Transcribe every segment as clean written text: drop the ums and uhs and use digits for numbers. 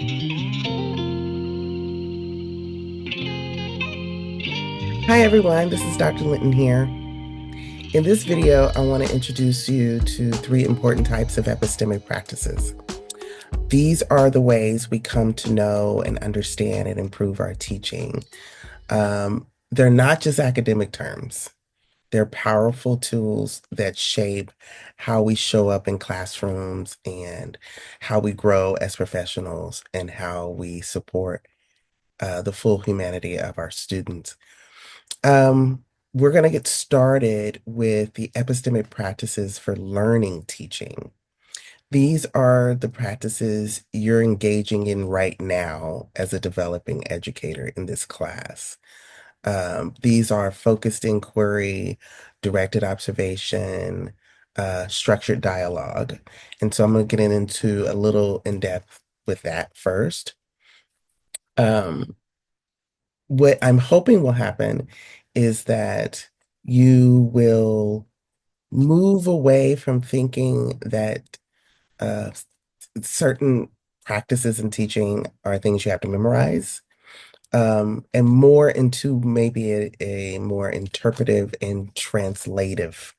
Hi everyone, this is Dr. Linton here. In this video, I want to introduce you to 3 important types of epistemic practices. These are the ways we come to know and understand and improve our teaching. They're not just academic terms. They're powerful tools that shape how we show up in classrooms and how we grow as professionals and how we support the full humanity of our students. Um, we're going to get started with the epistemic practices for learning teaching. These are the practices you're engaging in right now as a developing educator in this class. These are focused inquiry, directed observation, structured dialogue. And so I'm going to get into a little in depth with that first. What I'm hoping will happen is that you will move away from thinking that certain practices in teaching are things you have to memorize, and more into maybe a more interpretive and translative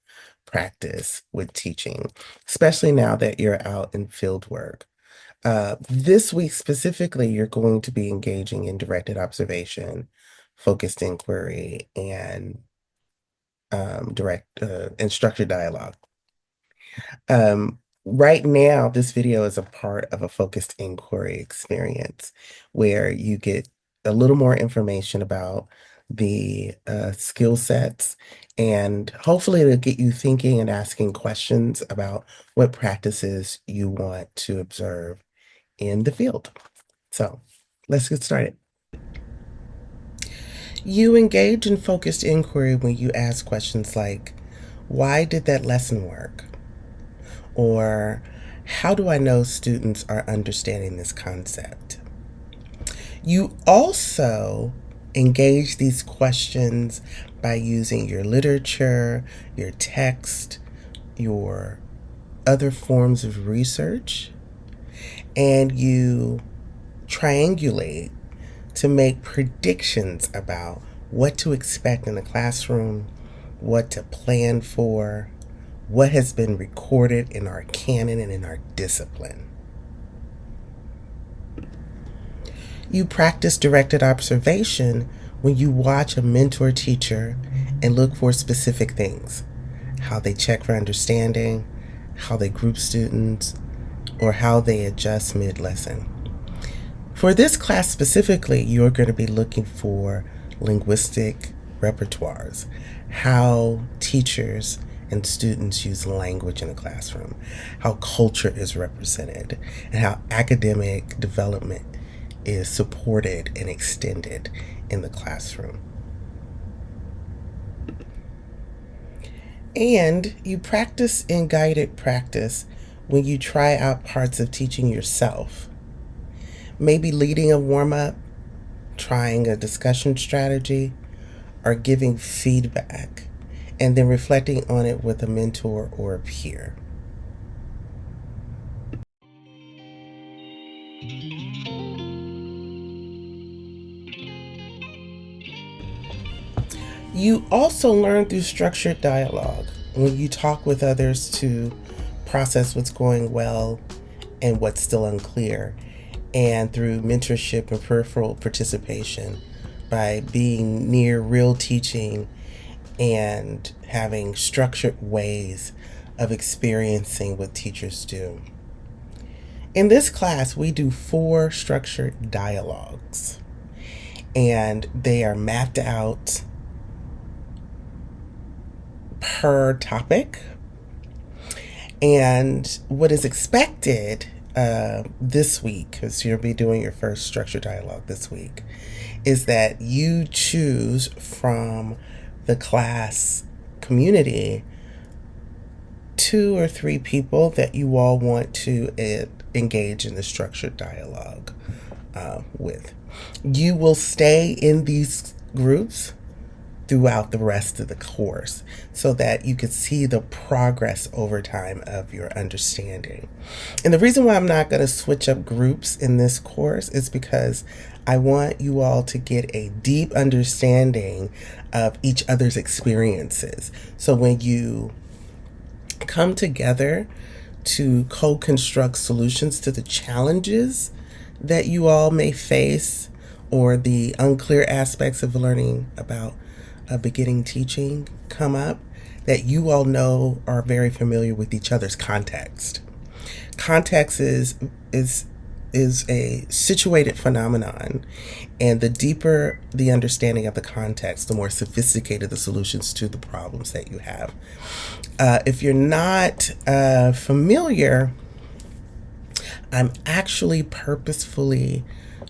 practice with teaching, especially now that you're out in field work. This week specifically, you're going to be engaging in directed observation, focused inquiry, and direct and structured dialogue. Right now, this video is a part of a focused inquiry experience where you get a little more information about the skill sets, and hopefully it'll get you thinking and asking questions about what practices you want to observe in the field. So let's get started. You engage in focused inquiry when you ask questions like, why did that lesson work? Or how do I know students are understanding this concept? You also engage these questions by using your literature, your text, your other forms of research, and you triangulate to make predictions about what to expect in the classroom, what to plan for, what has been recorded in our canon and in our discipline. You practice directed observation when you watch a mentor teacher and look for specific things: how they check for understanding, how they group students, or how they adjust mid-lesson. For this class specifically, you're going to be looking for linguistic repertoires, how teachers and students use language in the classroom, how culture is represented, and how academic development is supported and extended in the classroom. And you practice in guided practice when you try out parts of teaching yourself. Maybe leading a warm-up, trying a discussion strategy, or giving feedback, and then reflecting on it with a mentor or a peer. You also learn through structured dialogue when you talk with others to process what's going well and what's still unclear, and through mentorship and peripheral participation by being near real teaching and having structured ways of experiencing what teachers do. In this class, we do 4 structured dialogues, and they are mapped out per topic. And what is expected this week, because you'll be doing your first structured dialogue this week, is that you choose from the class community 2 or 3 people that you all want to engage in the structured dialogue with. You will stay in these groups throughout the rest of the course so that you could see the progress over time of your understanding. And the reason why I'm not going to switch up groups in this course is because I want you all to get a deep understanding of each other's experiences. So when you come together to co-construct solutions to the challenges that you all may face or the unclear aspects of learning about beginning teaching come up, that you all know are very familiar with each other's context. Context is a situated phenomenon, and the deeper the understanding of the context, the more sophisticated the solutions to the problems that you have. If you're not familiar, I'm actually purposefully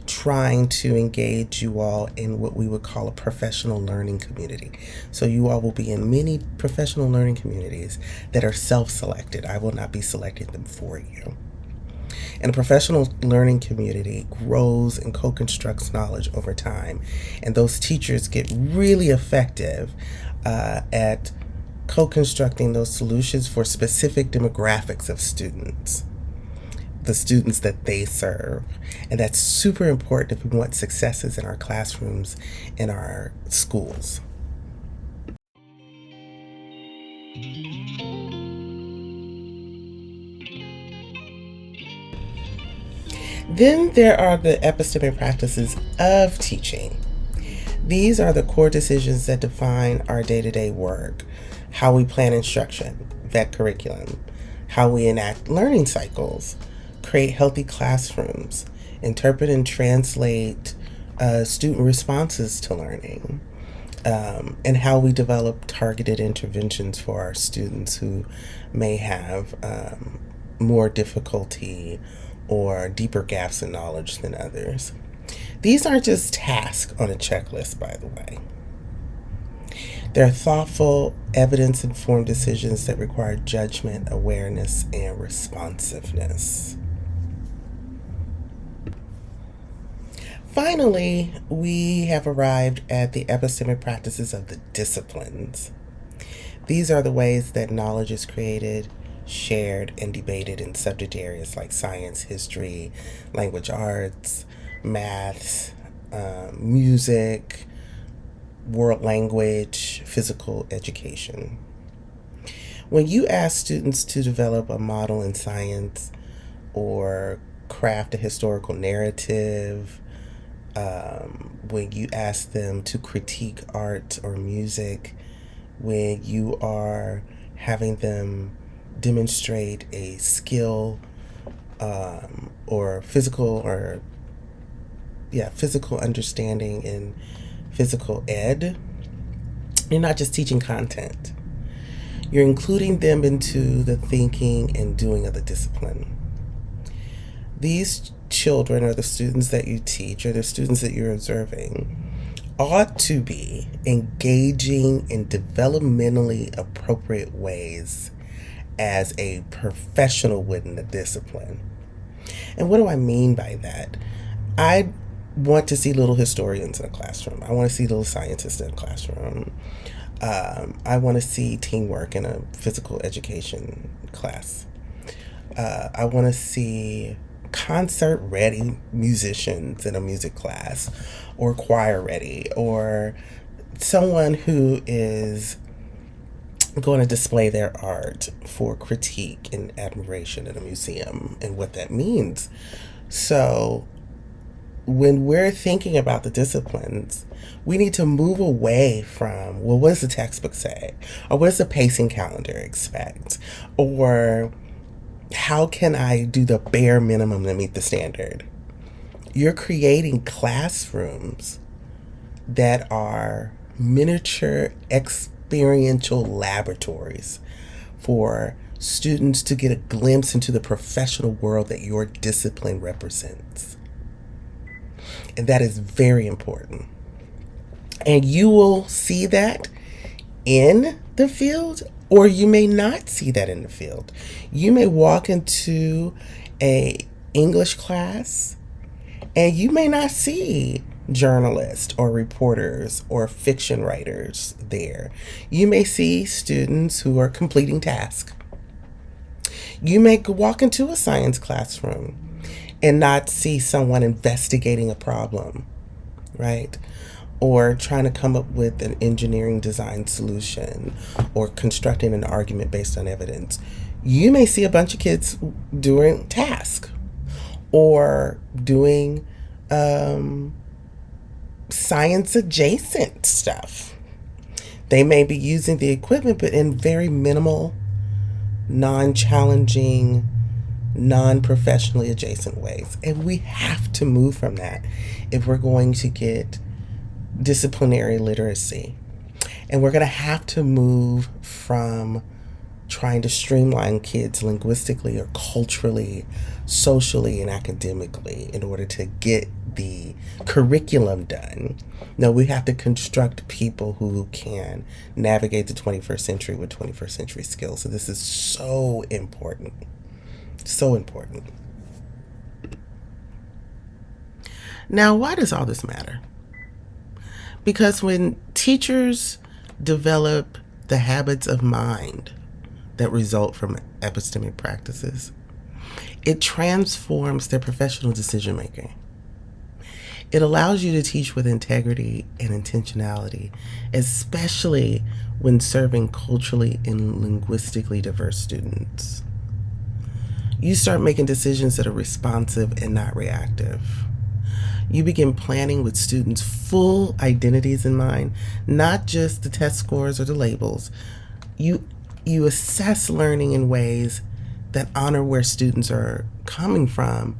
trying to engage you all in what we would call a professional learning community. So you all will be in many professional learning communities that are self-selected. I will not be selecting them for you. And a professional learning community grows and co-constructs knowledge over time. And those teachers get really effective at co-constructing those solutions for specific demographics of students, the students that they serve. And that's super important if we want successes in our classrooms, in our schools. Then there are the epistemic practices of teaching. These are the core decisions that define our day-to-day work, how we plan instruction, vet curriculum, how we enact learning cycles, create healthy classrooms, interpret and translate student responses to learning, and how we develop targeted interventions for our students who may have more difficulty or deeper gaps in knowledge than others. These aren't just tasks on a checklist, by the way. They're thoughtful, evidence-informed decisions that require judgment, awareness, and responsiveness. Finally, we have arrived at the epistemic practices of the disciplines. These are the ways that knowledge is created, shared, and debated in subject areas like science, history, language arts, maths, music, world language, physical education. When you ask students to develop a model in science or craft a historical narrative, when you ask them to critique art or music, when you are having them demonstrate a skill or physical understanding in physical ed, you're not just teaching content. You're including them into the thinking and doing of the discipline. These children or the students that you teach or the students that you're observing ought to be engaging in developmentally appropriate ways as a professional within the discipline. And what do I mean by that? I want to see little historians in a classroom. I want to see little scientists in a classroom. I want to see teamwork in a physical education class. I want to see concert ready musicians in a music class, or choir ready, or someone who is going to display their art for critique and admiration in a museum and what that means. So when we're thinking about the disciplines, we need to move away from, well, what does the textbook say? Or what does the pacing calendar expect? Or how can I do the bare minimum to meet the standard? You're creating classrooms that are miniature experiential laboratories for students to get a glimpse into the professional world that your discipline represents. And that is very important. And you will see that in the field, or you may not see that in the field. You may walk into a English class and you may not see journalists or reporters or fiction writers there. You may see students who are completing tasks. You may walk into a science classroom and not see someone investigating a problem, right? Or trying to come up with an engineering design solution or constructing an argument based on evidence. You may see a bunch of kids doing tasks or doing um, science adjacent stuff. They may be using the equipment, but in very minimal, non challenging, non professionally adjacent ways. And we have to move from that if we're going to get disciplinary literacy. And we're going to have to move from trying to streamline kids linguistically or culturally, socially, and academically in order to get the curriculum done. No, we have to construct people who can navigate the 21st century with 21st century skills. So this is so important. So important. Now, why does all this matter? Because when teachers develop the habits of mind that result from epistemic practices, it transforms their professional decision making. It allows you to teach with integrity and intentionality, especially when serving culturally and linguistically diverse students. You start making decisions that are responsive and not reactive. You begin planning with students' full identities in mind, not just the test scores or the labels. You you assess learning in ways that honor where students are coming from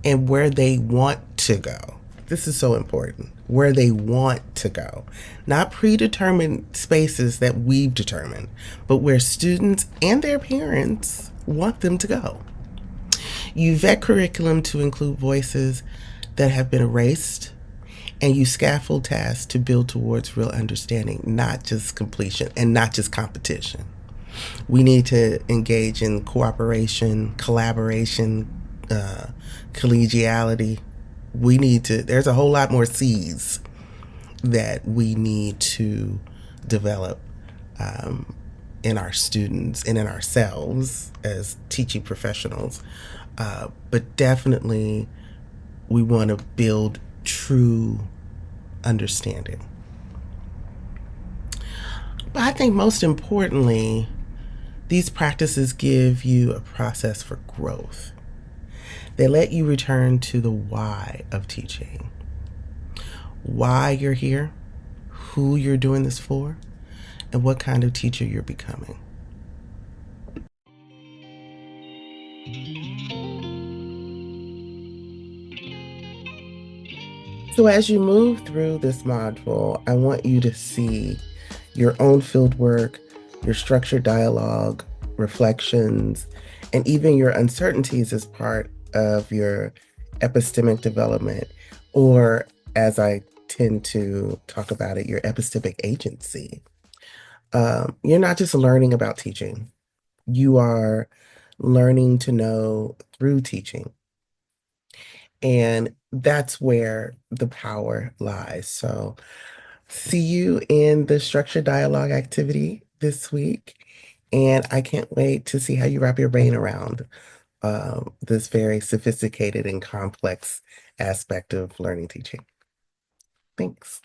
and where they want to go. This is so important. Where they want to go. Not predetermined spaces that we've determined, but where students and their parents want them to go. You vet curriculum to include voices that have been erased, and you scaffold tasks to build towards real understanding, not just completion and not just competition. We need to engage in cooperation, collaboration, collegiality. There's a whole lot more C's that we need to develop in our students and in ourselves as teaching professionals. But definitely, we want to build true understanding. But I think most importantly, these practices give you a process for growth. They let you return to the why of teaching. Why you're here, who you're doing this for, and what kind of teacher you're becoming. So as you move through this module, I want you to see your own field work, your structured dialogue, reflections, and even your uncertainties as part of your epistemic development, or as I tend to talk about it, your epistemic agency. You're not just learning about teaching, you are learning to know through teaching. And that's where the power lies. So, see you in the structured dialogue activity this week. And I can't wait to see how you wrap your brain around this very sophisticated and complex aspect of learning teaching. Thanks.